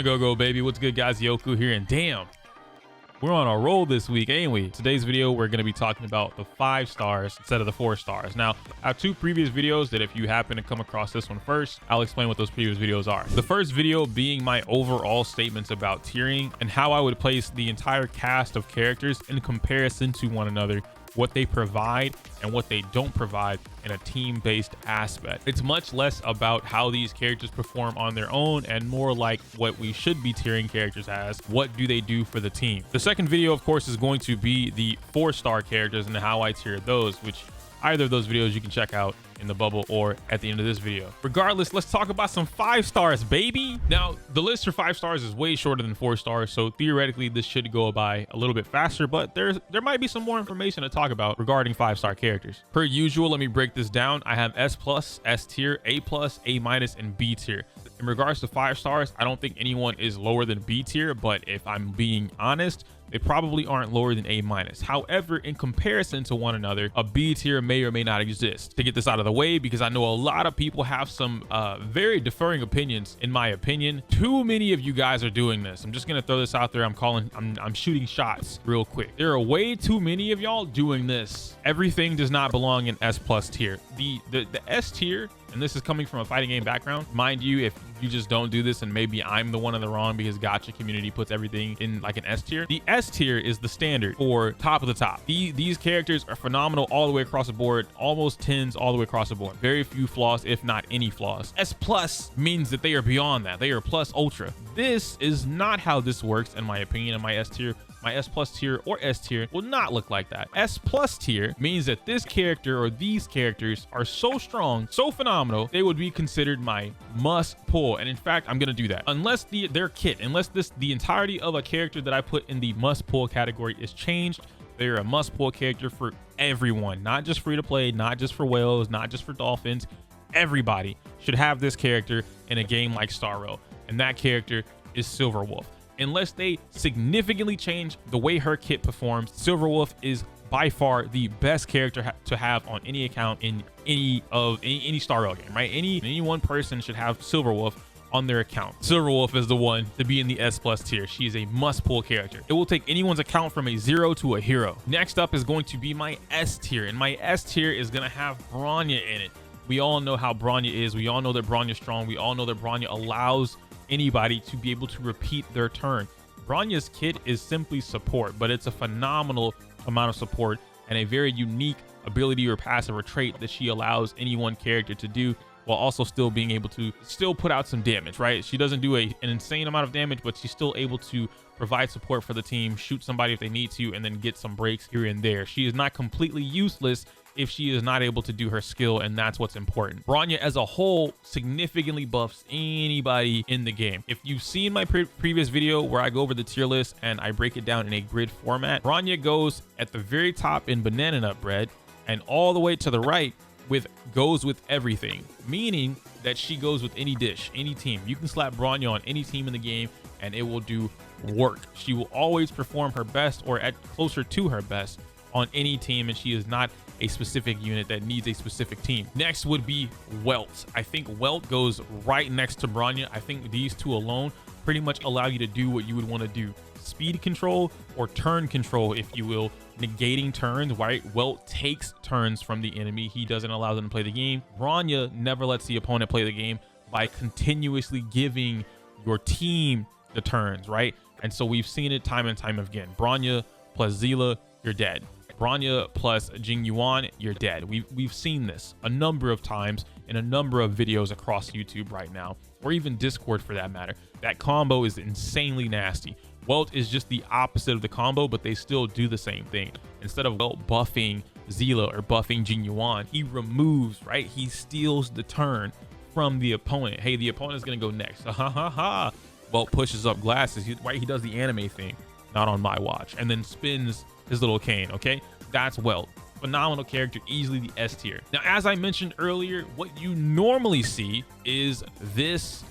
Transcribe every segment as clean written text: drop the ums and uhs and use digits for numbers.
go, baby. What's good, guys? Yoku here, and damn, we're on a roll this week, ain't we? Today's video, we're going to be talking about the 5 stars instead of the 4 stars. Now, I have 2 previous videos that if you happen to come across this one first, I'll explain what those previous videos are. The first video being my overall statements about tiering and how I would place the entire cast of characters in comparison to one another, what they provide and what they don't provide in a team-based aspect. It's much less about how these characters perform on their own and more like what we should be tiering characters as. What do they do for the team? The second video, of course, is going to be the 4-star characters and how I tier those, which either of those videos you can check out in the bubble or at the end of this video. Regardless, let's talk about some 5 stars, baby. Now, the list for 5 stars is way shorter than 4 stars, so theoretically this should go by a little bit faster, but there might be some more information to talk about regarding 5-star characters. Per usual, let me break this down. I have S+, S tier, A+, A-, and B tier. In regards to 5 stars, I don't think anyone is lower than B tier, but if I'm being honest, they probably aren't lower than A-. However, in comparison to one another, a B tier may or may not exist. To get this out of the way, because I know a lot of people have some very differing opinions, in my opinion. Too many of you guys are doing this. I'm just gonna throw this out there. I'm shooting shots real quick. There are way too many of y'all doing this. Everything does not belong in S+ tier. The S tier, and this is coming from a fighting game background, mind you, if you just don't do this and maybe I'm the one in the wrong because gacha community puts everything in like an S tier. The S tier is the standard for top of the top. These characters are phenomenal all the way across the board, almost 10s all the way across the board. Very few flaws, if not any flaws. S+ means that they are beyond that. They are plus ultra. This is not how this works, in my opinion. In my S tier, my S+ tier or S tier will not look like that. S+ tier means that this character or these characters are so strong, so phenomenal, they would be considered my must pull. And in fact, I'm gonna do that. Unless their kit, unless the entirety of a character that I put in the must pull category is changed, they're a must pull character for everyone, not just free to play, not just for whales, not just for dolphins. Everybody should have this character in a game like Star Rail, and that character is Silverwolf. Unless they significantly change the way her kit performs, Silverwolf is by far the best character to have on any account in any Star Rail game, right? Any one person should have Silverwolf on their account. Silverwolf is the one to be in the S+ tier. She is a must pull character. It will take anyone's account from a 0 to a hero. Next up is going to be my S tier, and my S tier is gonna have Bronya in it. We all know how Bronya is. We all know that Bronya's strong. We all know that Bronya allows anybody to be able to repeat their turn. Bronya's kit is simply support, but it's a phenomenal amount of support and a very unique ability or passive or trait that she allows any one character to do, while also still being able to still put out some damage, right? She doesn't do an insane amount of damage, but she's still able to provide support for the team, shoot somebody if they need to, and then get some breaks here and there. She is not completely useless if she is not able to do her skill, and that's what's important. Bronya as a whole significantly buffs anybody in the game. If you've seen my previous video where I go over the tier list and I break it down in a grid format, Bronya goes at the very top in banana nut bread, and all the way to the right goes with everything, meaning that she goes with any dish, any team. You can slap Bronya on any team in the game and it will do work. She will always perform her best or at closer to her best on any team, and she is not a specific unit that needs a specific team. Next would be Welt. I think Welt goes right next to Bronya. I think these two alone pretty much allow you to do what you would want to do. Speed control or turn control, if you will, negating turns, right? Welt takes turns from the enemy. He doesn't allow them to play the game. Bronya never lets the opponent play the game by continuously giving your team the turns, right? And so we've seen it time and time again. Bronya plus Zila, you're dead. Bronya plus Jing Yuan, you're dead. We've seen this a number of times in a number of videos across YouTube right now, or even Discord for that matter. That combo is insanely nasty. Welt is just the opposite of the combo, but they still do the same thing. Instead of Welt buffing Zila or buffing Jing Yuan, he removes, right? He steals the turn from the opponent. Hey, the opponent is gonna go next. Ha ha ha. Welt pushes up glasses, right? He does the anime thing, not on my watch, and then spins his little cane. Okay, that's Welt. Phenomenal character, easily the S tier. Now, as I mentioned earlier, what you normally see is this,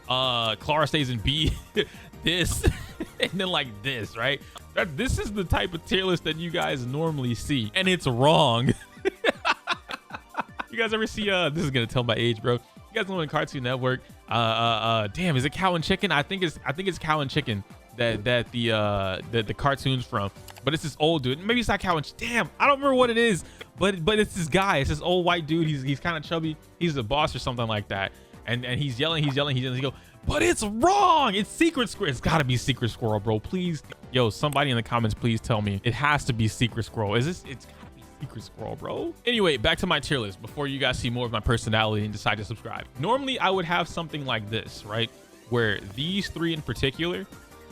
Clara stays in B, this, and then like this, right? This is the type of tier list that you guys normally see, and it's wrong. You guys ever see, this is gonna tell my age, bro. You got someone on Cartoon Network. Damn, is it Cow and Chicken? I think it's Cow and Chicken that the cartoon's from. But it's this old dude. Maybe it's not Cow and Damn, I don't remember what it is. But it's this guy. It's this old white dude. He's kind of chubby. He's the boss or something like that. And he's yelling. He goes, but it's wrong. It's Secret Squirrel. It's gotta be Secret Squirrel, bro. Please, yo, somebody in the comments, please tell me it has to be Secret Squirrel. It's gotta be Secret Squirrel, bro. Anyway, back to my tier list before you guys see more of my personality and decide to subscribe. Normally, I would have something like this, right? Where these three in particular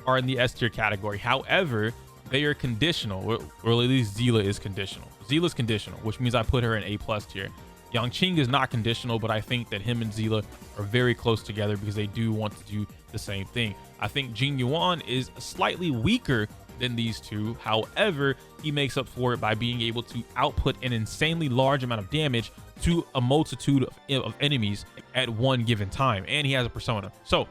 are in the S tier category. However, they are conditional, or at least Seele is conditional. Seele's conditional, which means I put her in A+ tier. Yangqing is not conditional, but I think that him and Seele are very close together because they do want to do the same thing. I think Jing Yuan is slightly weaker than these two. However, he makes up for it by being able to output an insanely large amount of damage to a multitude of enemies at one given time, and he has a persona. So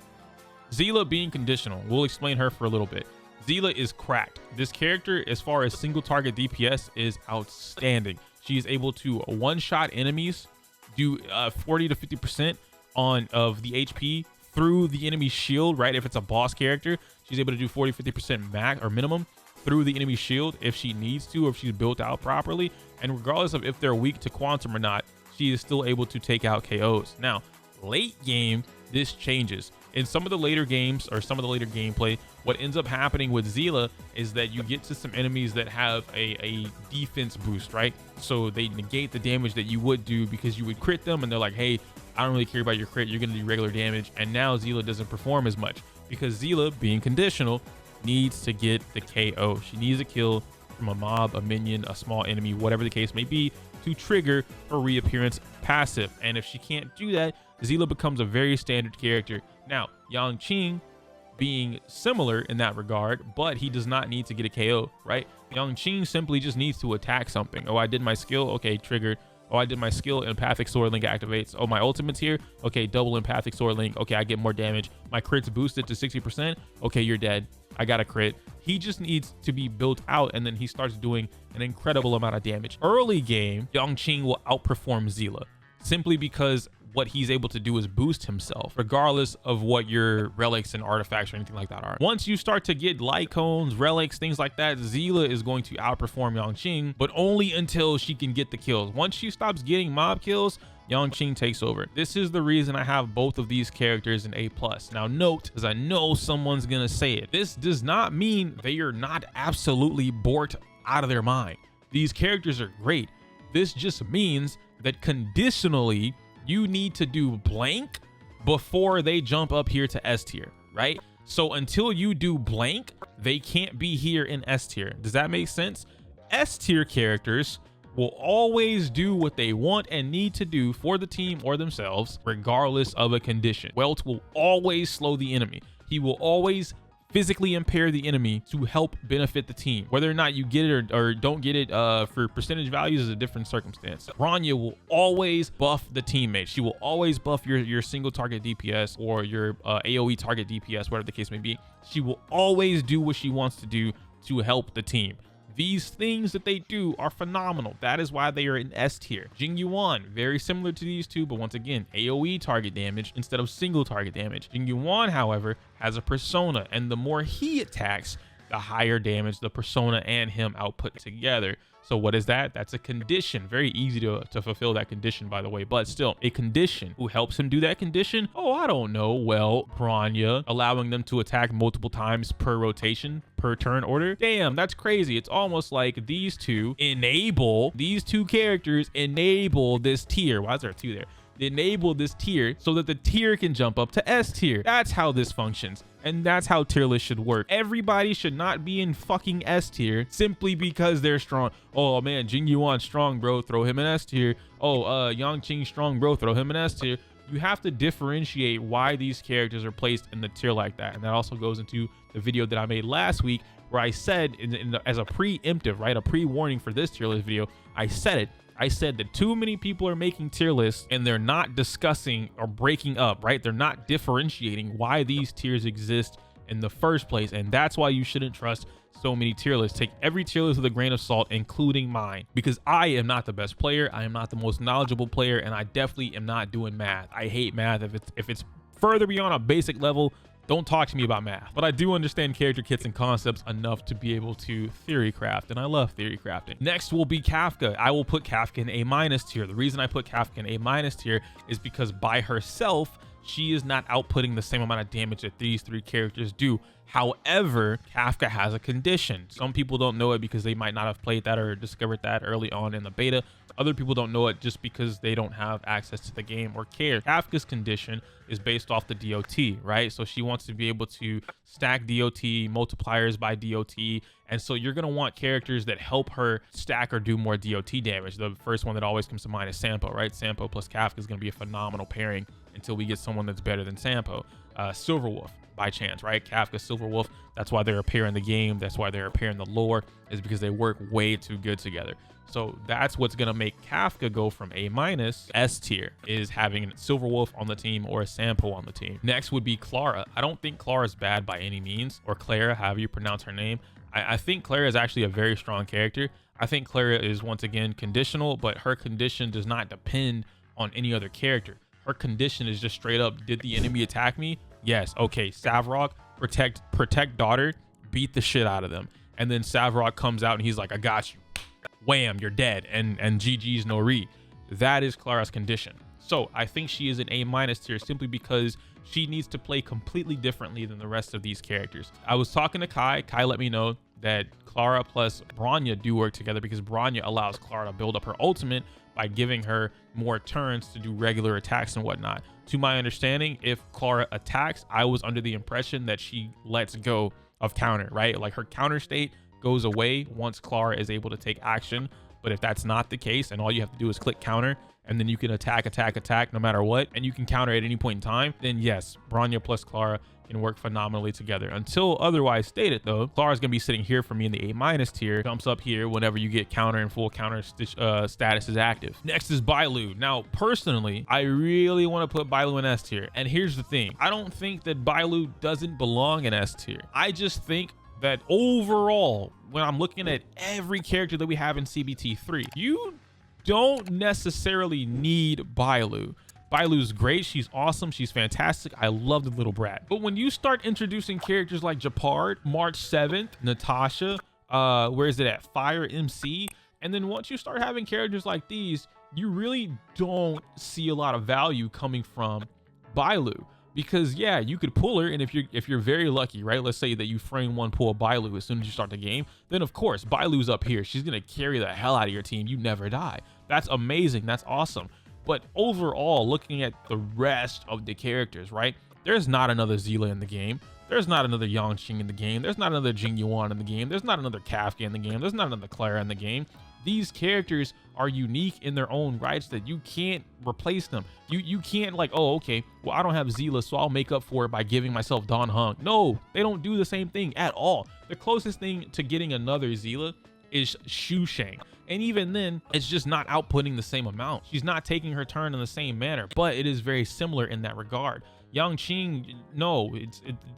Seele being conditional, we'll explain her for a little bit. Seele is cracked. This character, as far as single target DPS, is outstanding. She is able to one-shot enemies, do 40 to 50% of the HP through the enemy shield, right? If it's a boss character, she's able to do 40, 50% max or minimum through the enemy shield if she needs to, or if she's built out properly. And regardless of if they're weak to quantum or not, she is still able to take out KOs. Now, late game, this changes. In some of the later games or some of the later gameplay, what ends up happening with Seele is that you get to some enemies that have a defense boost, right? So they negate the damage that you would do because you would crit them, and they're like, hey, I don't really care about your crit, you're gonna do regular damage. And now Seele doesn't perform as much because Seele, being conditional, needs to get the KO. She needs a kill from a mob, a minion, a small enemy, whatever the case may be, to trigger her reappearance passive. And if she can't do that, Seele becomes a very standard character. Now, Yangqing being similar in that regard, but he does not need to get a KO, right? Yangqing simply just needs to attack something. Oh, I did my skill, okay, triggered. Oh, I did my skill, empathic sword link activates. Oh, my ultimate's here, okay, double empathic sword link. Okay, I get more damage. My crit's boosted to 60%. Okay, you're dead. I got a crit. He just needs to be built out, and then he starts doing an incredible amount of damage. Early game, Yangqing will outperform Seele simply because what he's able to do is boost himself, regardless of what your relics and artifacts or anything like that are. Once you start to get light cones, relics, things like that, Seele is going to outperform Yangqing, but only until she can get the kills. Once she stops getting mob kills, Yangqing takes over. This is the reason I have both of these characters in A+. Now note, because I know someone's gonna say it, this does not mean they are not absolutely bored out of their mind. These characters are great. This just means that conditionally, you need to do blank before they jump up here to S tier, right? So until you do blank, they can't be here in S tier. Does that make sense? S tier characters will always do what they want and need to do for the team or themselves, regardless of a condition. Welt will always slow the enemy. He will always physically impair the enemy to help benefit the team. Whether or not you get it or don't get it for percentage values is a different circumstance. Bronya will always buff the teammate. She will always buff your single target DPS or your AoE target DPS, whatever the case may be. She will always do what she wants to do to help the team. These things that they do are phenomenal. That is why they are in S tier. Jing Yuan, very similar to these two, but once again, AoE target damage instead of single target damage. Jing Yuan, however, has a persona, and the more he attacks, the higher damage the persona and him output together. So what is that? That's a condition. Very easy to fulfill that condition, by the way, but still a condition. Who helps him do that condition? Oh, I don't know. Well, Bronya, allowing them to attack multiple times per rotation, per turn order. Damn, that's crazy. It's almost like these two characters enable this tier. Why is there a 2 there? They enable this tier so that the tier can jump up to S tier. That's how this functions. And that's how tier list should work. Everybody should not be in fucking S tier simply because they're strong. Oh man, Jing Yuan strong, bro, throw him in S tier. Oh, Yangqing strong, bro, throw him in S tier. You have to differentiate why these characters are placed in the tier like that. And that also goes into the video that I made last week where I said as a preemptive, right, a pre-warning for this tier list video, I said that too many people are making tier lists and they're not discussing or breaking up, right? They're not differentiating why these tiers exist in the first place. And that's why you shouldn't trust so many tier lists. Take every tier list with a grain of salt, including mine, because I am not the best player. I am not the most knowledgeable player, and I definitely am not doing math. I hate math. If it's further beyond a basic level, don't talk to me about math. But I do understand character kits and concepts enough to be able to theory craft, and I love theory crafting. Next will be Kafka. I will put Kafka in A- tier. The reason I put Kafka in A- tier is because by herself, she is not outputting the same amount of damage that these three characters do. However, Kafka has a condition. Some people don't know it because they might not have played that or discovered that early on in the beta. Other people don't know it just because they don't have access to the game or care. Kafka's condition is based off the DOT, right? So she wants to be able to stack DOT, multipliers by DOT. And so you're going to want characters that help her stack or do more DOT damage. The first one that always comes to mind is Sampo, right? Sampo plus Kafka is going to be a phenomenal pairing until we get someone that's better than Sampo. Silverwolf, by chance, right? Kafka, Silverwolf, that's why they're a pair in the game. That's why they're a pair in the lore, is because they work way too good together. So that's what's going to make Kafka go from A- S tier, is having Silverwolf on the team or a Sampo on the team. Next would be Clara. I don't think Clara is bad by any means, or Clara, however you pronounce her name. I think Clara is actually a very strong character. I think Clara is, once again, conditional, but her condition does not depend on any other character. Her condition is just straight up, did the enemy attack me? Yes. Okay, Savrok, protect daughter, beat the shit out of them. And then Savrok comes out and he's like, I got you. Wham, you're dead. And GG's no re. That is Clara's condition. So I think she is an A- tier simply because she needs to play completely differently than the rest of these characters. I was talking to Kai. Kai let me know that Clara plus Bronya do work together because Bronya allows Clara to build up her ultimate by giving her more turns to do regular attacks and whatnot. To my understanding, if Clara attacks, I was under the impression that she lets go of counter, right? Like her counter state goes away once Clara is able to take action. But if that's not the case, and all you have to do is click counter, and then you can attack no matter what, and you can counter at any point in time, then yes, Bronya plus Clara can work phenomenally together. Until otherwise stated, though, Clara's gonna be sitting here for me in the A- tier, jumps up here whenever you get counter and full counter status is active. Next is Bailu. Now, personally, I really want to put Bailu in S tier, and here's the thing. I don't think that Bailu doesn't belong in S tier. I just think that overall, when I'm looking at every character that we have in CBT3, you don't necessarily need Bailu. Bailu's great. She's awesome. She's fantastic. I love the little brat. But when you start introducing characters like Japard, March 7th, Natasha, where is it at? Fire MC. And then once you start having characters like these, you really don't see a lot of value coming from Bailu. Because yeah, you could pull her, and if you're very lucky, right? Let's say that you frame one pull Bailu as soon as you start the game, then of course Bailu's up here. She's gonna carry the hell out of your team. You never die. That's amazing. That's awesome. But overall, looking at the rest of the characters, right? There's not another Zila in the game. There's not another Yangqing in the game. There's not another Jing Yuan in the game. There's not another Kafka in the game. There's not another Clara in the game. These characters are unique in their own rights that you can't replace them. You can't like, oh, okay, well, I don't have Zila, so I'll make up for it by giving myself Dan Heng. No, they don't do the same thing at all. The closest thing to getting another Zila is Xu Sheng. And even then, it's just not outputting the same amount. She's not taking her turn in the same manner, but it is very similar in that regard. Yangqing, no,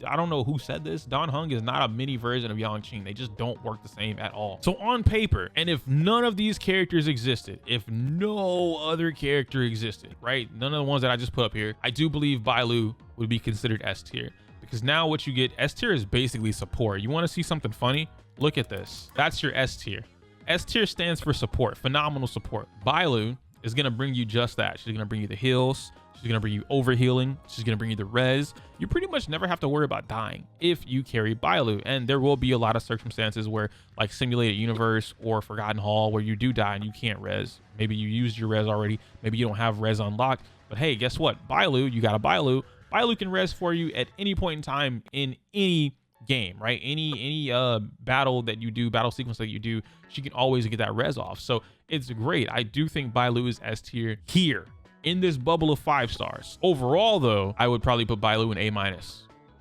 I don't know who said this. Dan Heng is not a mini version of Yangqing. They just don't work the same at all. So on paper, and if none of these characters existed, if no other character existed, right? None of the ones that I just put up here, I do believe Bailu would be considered S tier. Because now what you get, S tier is basically support. You want to see something funny? Look at this. That's your S tier. S tier stands for support, phenomenal support. Bailu is going to bring you just that. She's going to bring you the heals. She's going to bring you overhealing. She's going to bring you the res. You pretty much never have to worry about dying if you carry Bailu. And there will be a lot of circumstances where, like Simulated Universe or Forgotten Hall, where you do die and you can't res. Maybe you used your res already. Maybe you don't have res unlocked. But hey, guess what? Bailu, you got a Bailu. Bailu can res for you at any point in time in any game, right? Any battle that you do, battle sequence that you do, she can always get that res off. So it's great. I do think Bailu is S tier here in this bubble of 5 stars. Overall though, I would probably put Bailu in A-,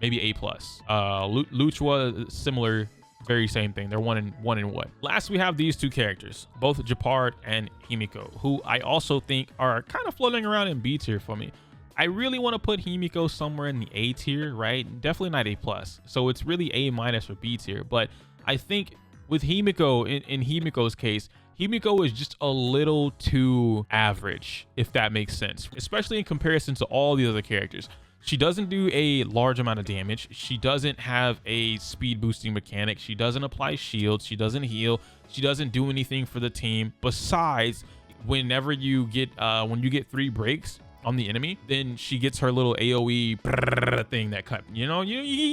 maybe A+. Luchua, similar, very same thing. They're one in what. Last, we have these two characters, both Japard and Himiko, who I also think are kind of floating around in B tier for me. I really want to put Himiko somewhere in the A tier, right? Definitely not A plus. So it's really A minus or B tier. But I think with Himiko, in Himiko's case, Himiko is just a little too average, if that makes sense, especially in comparison to all the other characters. She doesn't do a large amount of damage. She doesn't have a speed boosting mechanic. She doesn't apply shields. She doesn't heal. She doesn't do anything for the team besides whenever you get when you get 3 breaks on the enemy, then she gets her little AoE thing that cut, you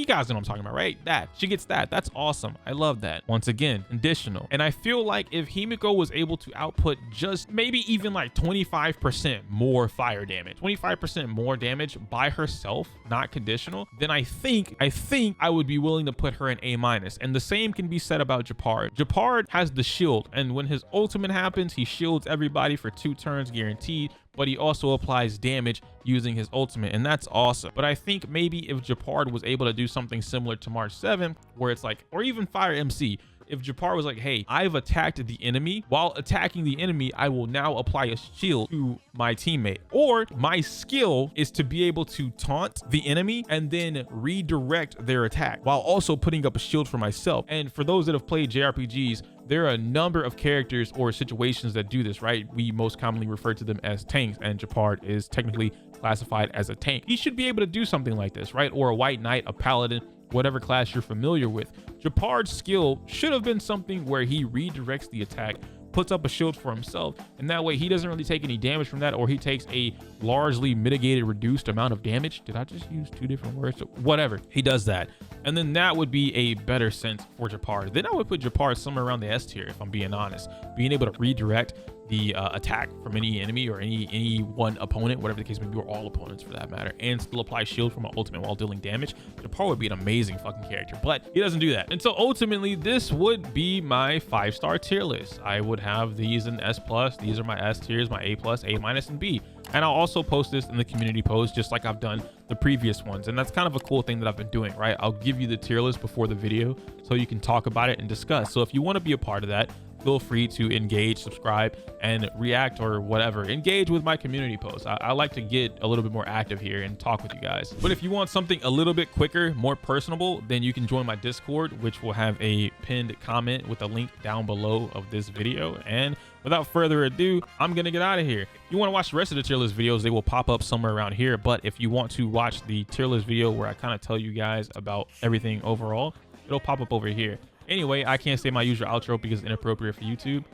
guys know what I'm talking about, right? That she gets that's awesome. I love that. Once again, conditional. And I feel like if Himiko was able to output just maybe even like 25% more fire damage, 25% more damage by herself, not conditional, then I think I would be willing to put her in A minus. And the same can be said about Gepard. Gepard has the shield, and when his ultimate happens, he shields everybody for 2 turns guaranteed, but he also applies damage using his ultimate, and that's awesome. But I think maybe if Gepard was able to do something similar to March 7, where it's like, or even Fire MC, if Gepard was like, hey, I've attacked the enemy, while attacking the enemy, I will now apply a shield to my teammate. Or my skill is to be able to taunt the enemy and then redirect their attack while also putting up a shield for myself. And for those that have played JRPGs, there are a number of characters or situations that do this, right? We most commonly refer to them as tanks, and Gepard is technically classified as a tank. He should be able to do something like this, right? Or a white knight, a paladin, whatever class you're familiar with. Gepard's skill should have been something where he redirects the attack, puts up a shield for himself, and that way he doesn't really take any damage from that, or he takes a largely mitigated, reduced amount of damage. Did I just use 2 different words? Whatever. He does that. And then that would be a better sense for Gepard. Then I would put Gepard somewhere around the S tier, if I'm being honest. Being able to redirect the attack from any enemy or any one opponent, whatever the case may be, or all opponents for that matter, and still apply shield from an ultimate while dealing damage. Gepard would be an amazing fucking character, but he doesn't do that. And so ultimately, this would be my 5-star tier list. I would have these in S plus. These are my S tiers, my A plus, A minus, and B. And I'll also post this in the community post, just like I've done the previous ones. And that's kind of a cool thing that I've been doing, right? I'll give you the tier list before the video so you can talk about it and discuss. So if you want to be a part of that, feel free to engage, subscribe, and react or whatever. Engage with my community posts. I like to get a little bit more active here and talk with you guys. But if you want something a little bit quicker, more personable, then you can join my Discord, which will have a pinned comment with a link down below of this video. And without further ado, I'm gonna get out of here. If you want to watch the rest of the tier list videos, they will pop up somewhere around here. But if you want to watch the tier list video where I kind of tell you guys about everything overall, it'll pop up over here. Anyway, I can't say my usual outro because it's inappropriate for YouTube.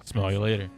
Smell you later.